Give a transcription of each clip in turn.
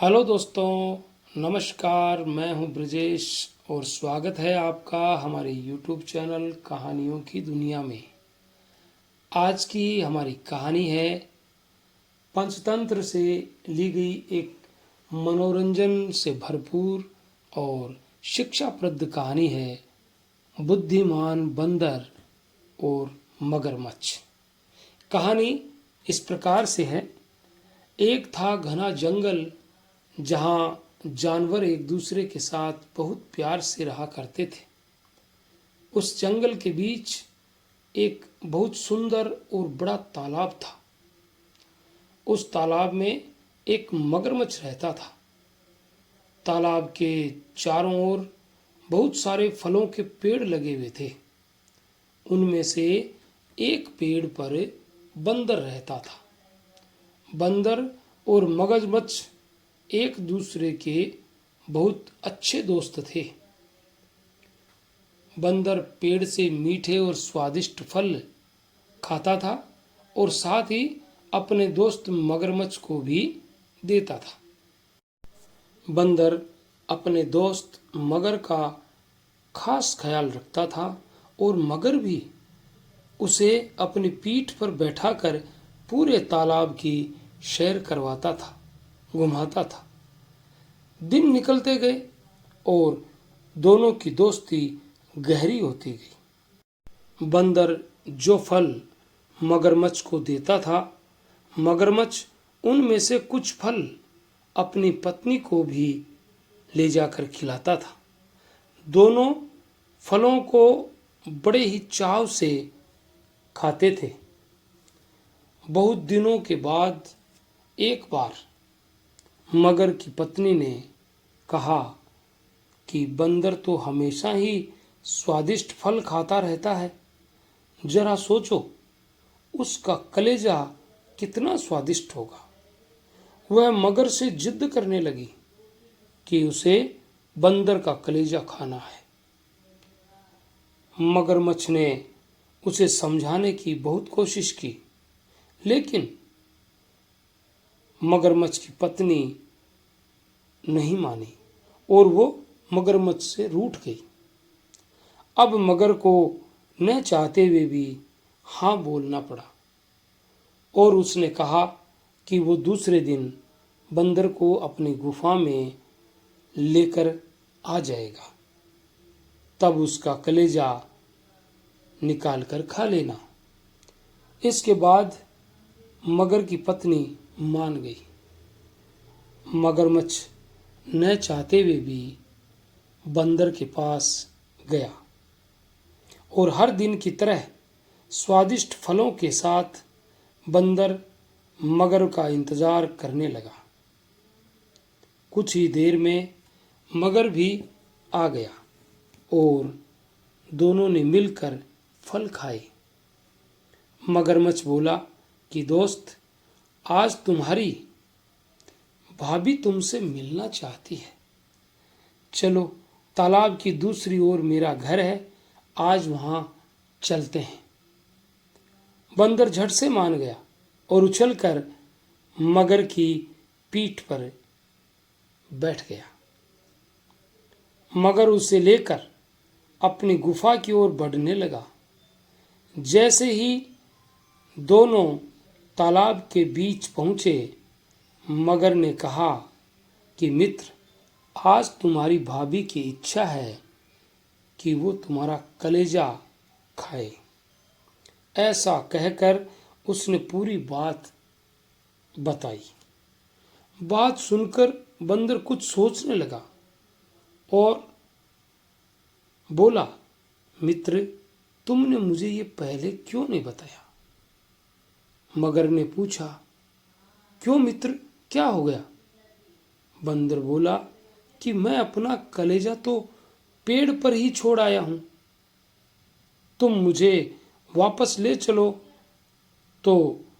Hello दोस्तों, नमस्कार। मैं हूं ब्रजेश और स्वागत है आपका हमारे यूट्यूब चैनल कहानियों की दुनिया में। आज की हमारी कहानी है पंचतंत्र से ली गई एक मनोरंजन से भरपूर और शिक्षाप्रद कहानी है, बुद्धिमान बंदर और मगरमच्छ। कहानी इस प्रकार से है। एक था घना जंगल जहां जानवर एक दूसरे के साथ बहुत प्यार से रहा करते थे। उस जंगल के बीच एक बहुत सुंदर और बड़ा तालाब था। उस तालाब में एक मगरमच्छ रहता था। तालाब के चारों ओर बहुत सारे फलों के पेड़ लगे हुए थे। उनमें से एक पेड़ पर बंदर रहता था। बंदर और मगरमच्छ एक दूसरे के बहुत अच्छे दोस्त थे। बंदर पेड़ से मीठे और स्वादिष्ट फल खाता था और साथ ही अपने दोस्त मगरमच्छ को भी देता था। बंदर अपने दोस्त मगर का खास ख्याल रखता था और मगर भी उसे अपनी पीठ पर बैठाकर पूरे तालाब की सैर करवाता था, घुमाता था। दिन निकलते गए और दोनों की दोस्ती गहरी होती गई। बंदर जो फल मगरमच्छ को देता था, मगरमच्छ उनमें से कुछ फल अपनी पत्नी को भी ले जाकर खिलाता था। दोनों फलों को बड़े ही चाव से खाते थे। बहुत दिनों के बाद एक बार मगर की पत्नी ने कहा कि बंदर तो हमेशा ही स्वादिष्ट फल खाता रहता है। जरा सोचो, उसका कलेजा कितना स्वादिष्ट होगा। वह मगर से जिद करने लगी कि उसे बंदर का कलेजा खाना है। मगरमच्छ ने उसे समझाने की बहुत कोशिश की, लेकिन मगरमच्छ की पत्नी नहीं मानी और वो मगरमच्छ से रूठ गई। अब मगर को न चाहते हुए भी हाँ बोलना पड़ा और उसने कहा कि वो दूसरे दिन बंदर को अपनी गुफा में लेकर आ जाएगा, तब उसका कलेजा निकाल कर खा लेना। इसके बाद मगर की पत्नी मान गई। मगरमच्छ न चाहते हुए भी बंदर के पास गया और हर दिन की तरह स्वादिष्ट फलों के साथ बंदर मगर का इंतजार करने लगा। कुछ ही देर में मगर भी आ गया और दोनों ने मिलकर फल खाए। मगरमच्छ बोला कि दोस्त, आज तुम्हारी भाभी तुमसे मिलना चाहती है। चलो, तालाब की दूसरी ओर मेरा घर है, आज वहां चलते हैं। बंदर झट से मान गया और उछलकर मगर की पीठ पर बैठ गया। मगर उसे लेकर अपनी गुफा की ओर बढ़ने लगा। जैसे ही दोनों तालाब के बीच पहुंचे, मगर ने कहा कि मित्र, आज तुम्हारी भाभी की इच्छा है कि वो तुम्हारा कलेजा खाए। ऐसा कहकर उसने पूरी बात बताई। बात सुनकर बंदर कुछ सोचने लगा और बोला, मित्र, तुमने मुझे ये पहले क्यों नहीं बताया? मगर ने पूछा, क्यों मित्र, क्या हो गया? बंदर बोला कि मैं अपना कलेजा तो पेड़ पर ही छोड़ आया हूं। तुम मुझे वापस ले चलो तो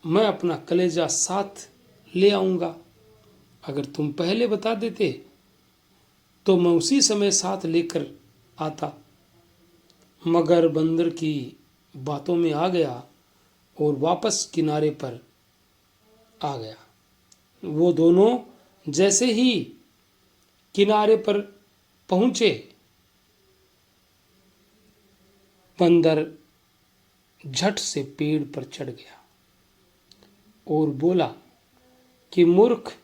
मैं अपना कलेजा साथ ले आऊंगा। अगर तुम पहले बता देते तो मैं उसी समय साथ लेकर आता। मगर बंदर की बातों में आ गया और वापस किनारे पर आ गया। वो दोनों जैसे ही किनारे पर पहुंचे, बंदर झट से पेड़ पर चढ़ गया और बोला कि मूर्ख,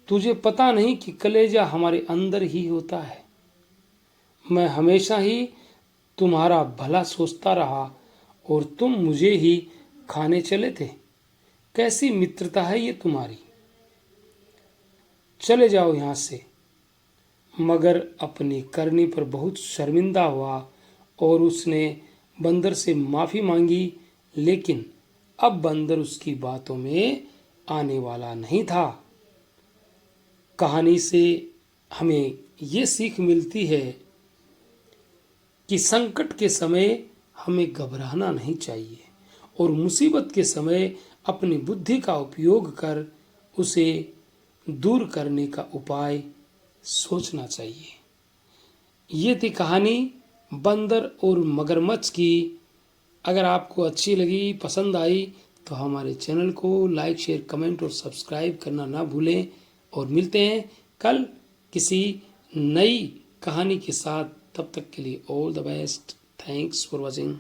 तुझे पता नहीं कि कलेजा हमारे अंदर ही होता है। मैं हमेशा ही तुम्हारा भला सोचता रहा और तुम मुझे ही खाने चले थे। कैसी मित्रता है ये तुम्हारी, चले जाओ यहाँ से। मगर अपनी करनी पर बहुत शर्मिंदा हुआ और उसने बंदर से माफ़ी मांगी, लेकिन अब बंदर उसकी बातों में आने वाला नहीं था। कहानी से हमें ये सीख मिलती है कि संकट के समय हमें घबराना नहीं चाहिए और मुसीबत के समय अपनी बुद्धि का उपयोग कर उसे दूर करने का उपाय सोचना चाहिए। ये थी कहानी बंदर और मगरमच्छ की। अगर आपको अच्छी लगी, पसंद आई, तो हमारे चैनल को लाइक, शेयर, कमेंट और सब्सक्राइब करना ना भूलें। और मिलते हैं कल किसी नई कहानी के साथ। तब तक के लिए all the best. Thanks for watching.